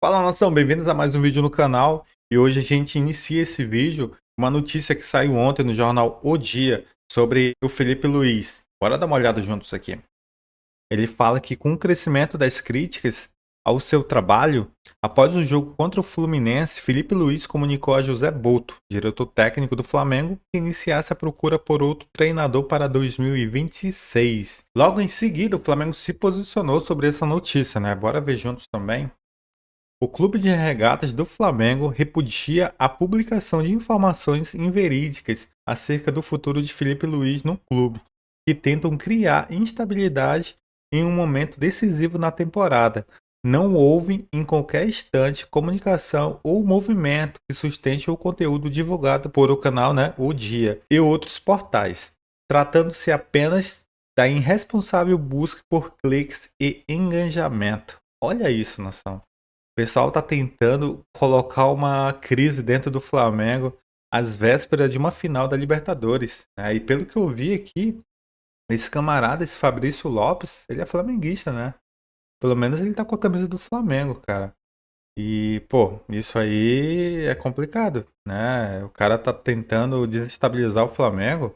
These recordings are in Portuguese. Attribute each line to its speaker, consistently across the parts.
Speaker 1: Fala nação, bem-vindos a mais um vídeo no canal. E hoje a gente inicia esse vídeo com uma notícia que saiu ontem no jornal O Dia sobre o Felipe Luiz. Bora dar uma olhada juntos aqui. Ele fala que com o crescimento das críticas ao seu trabalho, após o jogo contra o Fluminense, Felipe Luiz comunicou a José Boto, diretor técnico do Flamengo, que iniciasse a procura por outro treinador para 2026. Logo em seguida, o Flamengo se posicionou sobre essa notícia, né? Bora ver juntos também. O Clube de Regatas do Flamengo repudia a publicação de informações inverídicas acerca do futuro de Felipe Luiz no clube, que tentam criar instabilidade em um momento decisivo na temporada. Não houve, em qualquer instante, comunicação ou movimento que sustente o conteúdo divulgado por o canal, O Dia, e outros portais, tratando-se apenas da irresponsável busca por cliques e engajamento. Olha isso, nação. O pessoal tá tentando colocar uma crise dentro do Flamengo às vésperas de uma final da Libertadores, né? E pelo que eu vi aqui, esse camarada, esse Fabrício Lopes, ele é flamenguista, né? Pelo menos ele tá com a camisa do Flamengo, cara. E, pô, isso aí é complicado, né? O cara tá tentando desestabilizar o Flamengo,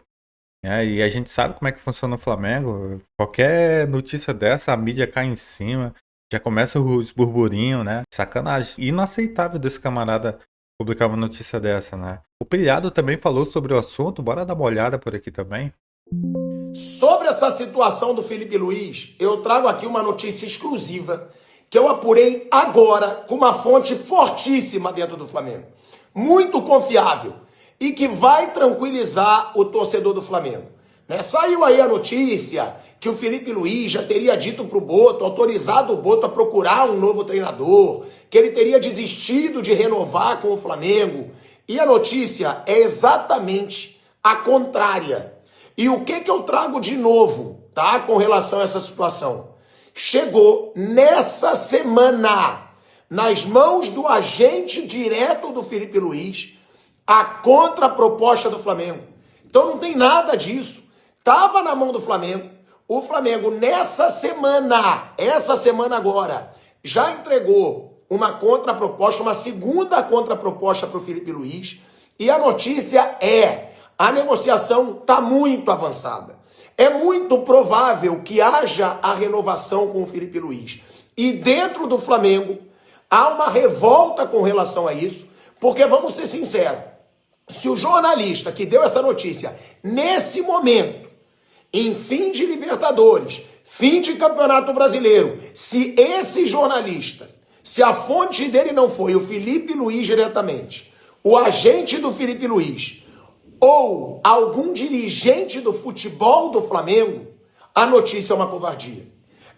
Speaker 1: né? E a gente sabe como é que funciona o Flamengo. Qualquer notícia dessa, a mídia cai em cima. Já começa os burburinhos, né? Sacanagem. Inaceitável desse camarada publicar uma notícia dessa, né? O Pilhado também falou sobre o assunto. Bora dar uma olhada por aqui também.
Speaker 2: Sobre essa situação do Felipe Luiz, eu trago aqui uma notícia exclusiva que eu apurei agora com uma fonte fortíssima dentro do Flamengo. Muito confiável e que vai tranquilizar o torcedor do Flamengo. Saiu aí a notícia que o Felipe Luiz já teria dito para o Boto, autorizado o Boto a procurar um novo treinador, que ele teria desistido de renovar com o Flamengo. E a notícia é exatamente a contrária. E o que eu trago de novo, tá? Com relação a essa situação. Chegou nessa semana, nas mãos do agente direto do Felipe Luiz, a contraproposta do Flamengo. Então não tem nada disso. Tava na mão do Flamengo. O Flamengo essa semana agora, já entregou uma contraproposta, uma segunda contraproposta para o Felipe Luiz. E a notícia é: a negociação está muito avançada. É muito provável que haja a renovação com o Felipe Luiz. E dentro do Flamengo há uma revolta com relação a isso, porque vamos ser sinceros, se o jornalista que deu essa notícia, nesse momento, em fim de Libertadores, fim de Campeonato Brasileiro, se esse jornalista, se a fonte dele não foi o Felipe Luiz diretamente, o agente do Felipe Luiz, ou algum dirigente do futebol do Flamengo, a notícia é uma covardia.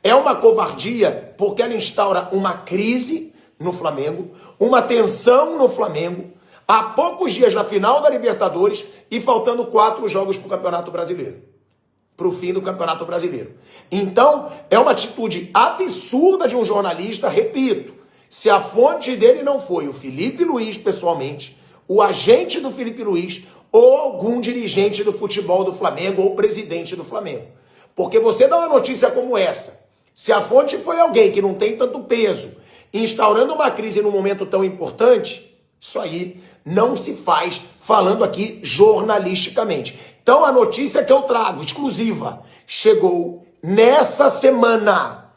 Speaker 2: É uma covardia porque ela instaura uma crise no Flamengo, uma tensão no Flamengo, há poucos dias na final da Libertadores e faltando 4 jogos para o Campeonato Brasileiro, para o fim do Campeonato Brasileiro. Então, é uma atitude absurda de um jornalista, repito, se a fonte dele não foi o Felipe Luiz pessoalmente, o agente do Felipe Luiz, ou algum dirigente do futebol do Flamengo ou presidente do Flamengo. Porque você dá uma notícia como essa, se a fonte foi alguém que não tem tanto peso, instaurando uma crise num momento tão importante, isso aí não se faz falando aqui jornalisticamente. Então a notícia que eu trago, exclusiva, chegou nessa semana.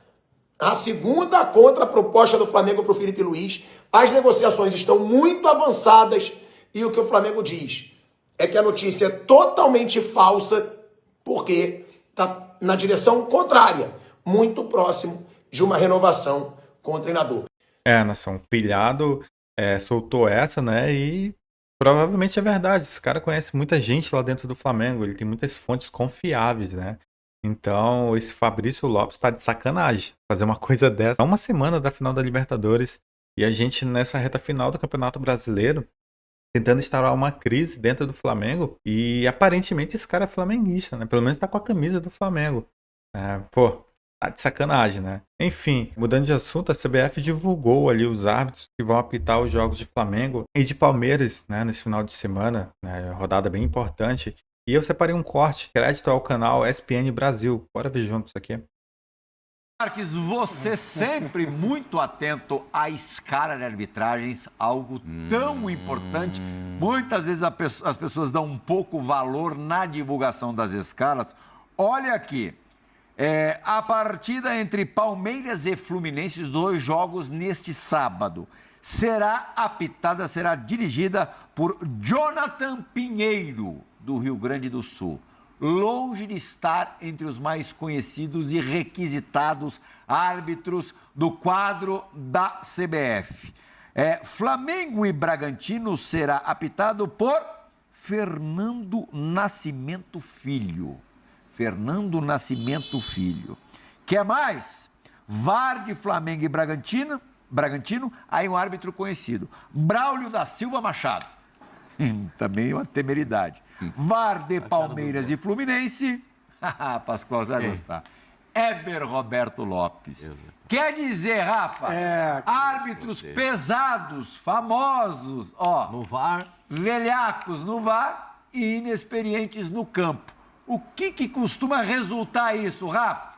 Speaker 2: A segunda contraproposta do Flamengo para o Felipe Luiz. As negociações estão muito avançadas e o que o Flamengo diz é que a notícia é totalmente falsa, porque está na direção contrária, muito próximo de uma renovação com o treinador.
Speaker 1: Nação, Pilhado soltou essa, né? E provavelmente é verdade. Esse cara conhece muita gente lá dentro do Flamengo. Ele tem muitas fontes confiáveis, né? Então, esse Fabrício Lopes tá de sacanagem fazer uma coisa dessa. Há uma semana da final da Libertadores e a gente nessa reta final do Campeonato Brasileiro tentando instaurar uma crise dentro do Flamengo e aparentemente esse cara é flamenguista, né? Pelo menos tá com a camisa do Flamengo. Pô, tá de sacanagem, né? Enfim, mudando de assunto, a CBF divulgou ali os árbitros que vão apitar os jogos de Flamengo e de Palmeiras, né, nesse final de semana, né? Rodada bem importante. E eu separei um corte, crédito ao canal SPN Brasil. Bora ver juntos aqui.
Speaker 3: Marques, você sempre muito atento à escala de arbitragens, algo tão importante. Muitas vezes as pessoas dão um pouco valor na divulgação das escalas. Olha aqui, a partida entre Palmeiras e Fluminense, os 2 jogos neste sábado, será dirigida por Jonathan Pinheiro, do Rio Grande do Sul. Longe de estar entre os mais conhecidos e requisitados árbitros do quadro da CBF. Flamengo e Bragantino será apitado por Fernando Nascimento Filho. Fernando Nascimento Filho. Quer mais? VAR de Flamengo e Bragantino, aí um árbitro conhecido. Braulio da Silva Machado. Também uma temeridade. VAR de Palmeiras e Fluminense. Pascoal, você vai gostar. Éber Roberto Lopes. Quer dizer, Rafa, árbitros pesados, famosos,
Speaker 4: no VAR,
Speaker 3: velhacos no VAR e inexperientes no campo. O que costuma resultar isso, Rafa?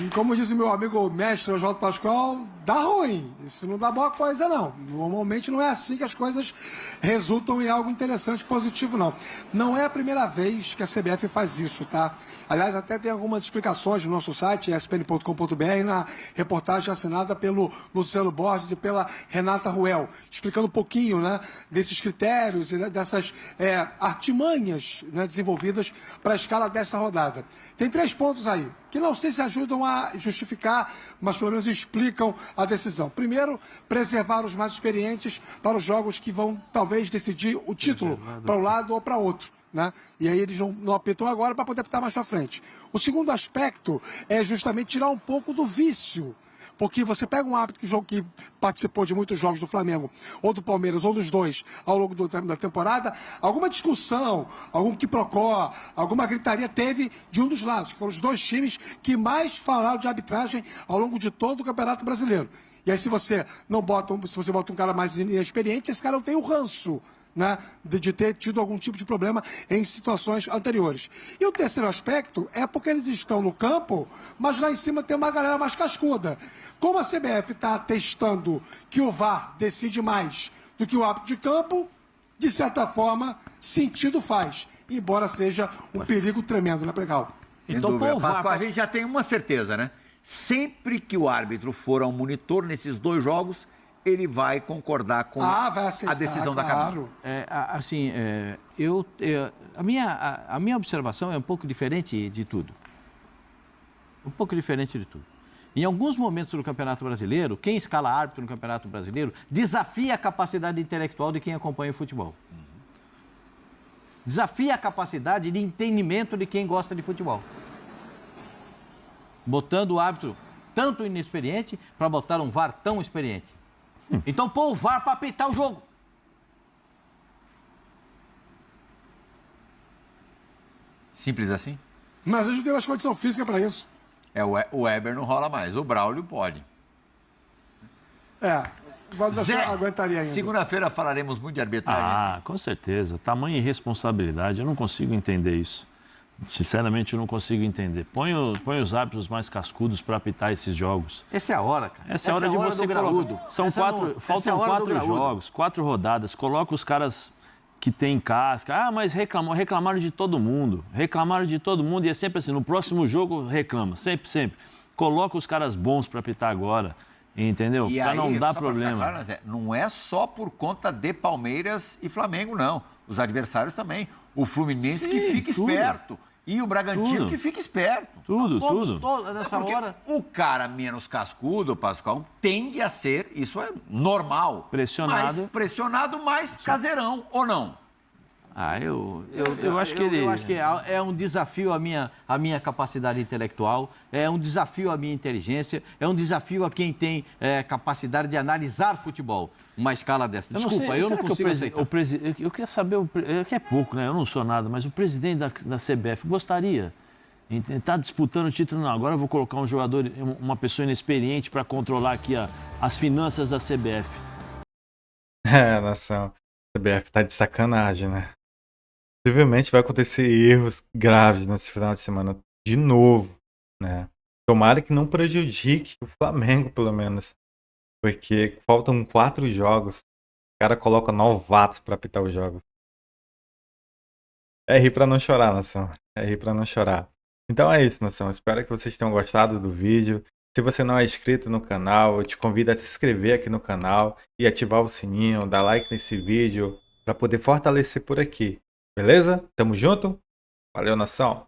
Speaker 5: E como disse meu amigo mestre Oswaldo Pascoal, dá ruim. Isso não dá boa coisa, não. Normalmente não é assim que as coisas resultam em algo interessante, positivo, não. Não é a primeira vez que a CBF faz isso, tá? Aliás, até tem algumas explicações no nosso site, espn.com.br, na reportagem assinada pelo Luciano Borges e pela Renata Ruel, explicando um pouquinho, né, desses critérios e dessas artimanhas, né, desenvolvidas para a escala dessa rodada. Tem 3 pontos aí, que não sei se ajudam a justificar, mas pelo menos explicam a decisão. Primeiro, preservar os mais experientes para os jogos que vão talvez decidir o título para um lado ou para outro, né? E aí eles não apitam agora para poder apitar mais para frente. O segundo aspecto é justamente tirar um pouco do vício. Porque você pega um árbitro que participou de muitos jogos do Flamengo, ou do Palmeiras, ou dos dois, ao longo da temporada, alguma discussão, algum quiprocó, alguma gritaria teve de um dos lados, que foram os 2 times que mais falaram de arbitragem ao longo de todo o Campeonato Brasileiro. E aí se você bota um cara mais inexperiente, esse cara não tem o ranço, né, de ter tido algum tipo de problema em situações anteriores. E o terceiro aspecto é porque eles estão no campo, mas lá em cima tem uma galera mais cascuda. Como a CBF está testando que o VAR decide mais do que o árbitro de campo, de certa forma, sentido faz, embora seja um perigo tremendo, né, Pregal?
Speaker 3: Então, Pascoal, a gente já tem uma certeza, né? Sempre que o árbitro for ao monitor nesses 2 jogos, ele vai concordar com
Speaker 5: vai aceitar,
Speaker 3: a decisão da Câmara.
Speaker 4: a minha observação é um pouco diferente de tudo. Um pouco diferente de tudo. Em alguns momentos do Campeonato Brasileiro, quem escala árbitro no Campeonato Brasileiro desafia a capacidade intelectual de quem acompanha o futebol. Desafia a capacidade de entendimento de quem gosta de futebol. Botando o árbitro tanto inexperiente para botar um VAR tão experiente. Então, pô o VAR para apitar o jogo.
Speaker 3: Simples assim?
Speaker 5: Mas a gente tem mais condição física para isso.
Speaker 3: O Weber não rola mais, o Braulio pode.
Speaker 5: Aguentaria ainda.
Speaker 3: Segunda-feira falaremos muito de arbitragem.
Speaker 6: Com certeza. Tamanha irresponsabilidade, eu não consigo entender isso. Sinceramente, eu não consigo entender. Põe os árbitros mais cascudos para apitar esses jogos.
Speaker 4: Essa é a hora, cara.
Speaker 6: Essa é a hora de você colocar. Faltam 4 jogos, 4 rodadas. Coloca os caras que têm casca. Mas reclamaram de todo mundo. Reclamaram de todo mundo e é sempre assim. No próximo jogo, reclama. Sempre, sempre. Coloca os caras bons para apitar agora. Entendeu? Para não dar problema.
Speaker 3: Claro, Zé, não é só por conta de Palmeiras e Flamengo, não. Os adversários também. O Fluminense que fica esperto. E o Bragantino que fica esperto.
Speaker 6: Tudo.
Speaker 4: Nessa hora.
Speaker 3: O cara menos cascudo, Pascoal, tende a ser, isso é normal.
Speaker 6: Pressionado.
Speaker 3: Mais caseirão, ou não?
Speaker 4: Eu acho que é um desafio à minha capacidade intelectual, é um desafio à minha inteligência, é um desafio a quem tem capacidade de analisar futebol. Uma escala dessa. Desculpa, eu não consigo aceitar.
Speaker 6: Eu queria saber, que é pouco, né? Eu não sou nada, mas o presidente da CBF gostaria de estar disputando o título. Não, agora eu vou colocar um jogador, uma pessoa inexperiente para controlar aqui as finanças da CBF.
Speaker 1: Nação. A CBF tá de sacanagem, né? Possivelmente vai acontecer erros graves nesse final de semana de novo, né? Tomara que não prejudique o Flamengo, pelo menos. Porque faltam 4 jogos. O cara coloca novatos pra apitar os jogos. É rir pra não chorar, nação. É rir pra não chorar. Então é isso, nação. Espero que vocês tenham gostado do vídeo. Se você não é inscrito no canal, eu te convido a se inscrever aqui no canal e ativar o sininho, dar like nesse vídeo para poder fortalecer por aqui. Beleza? Tamo junto? Valeu, nação!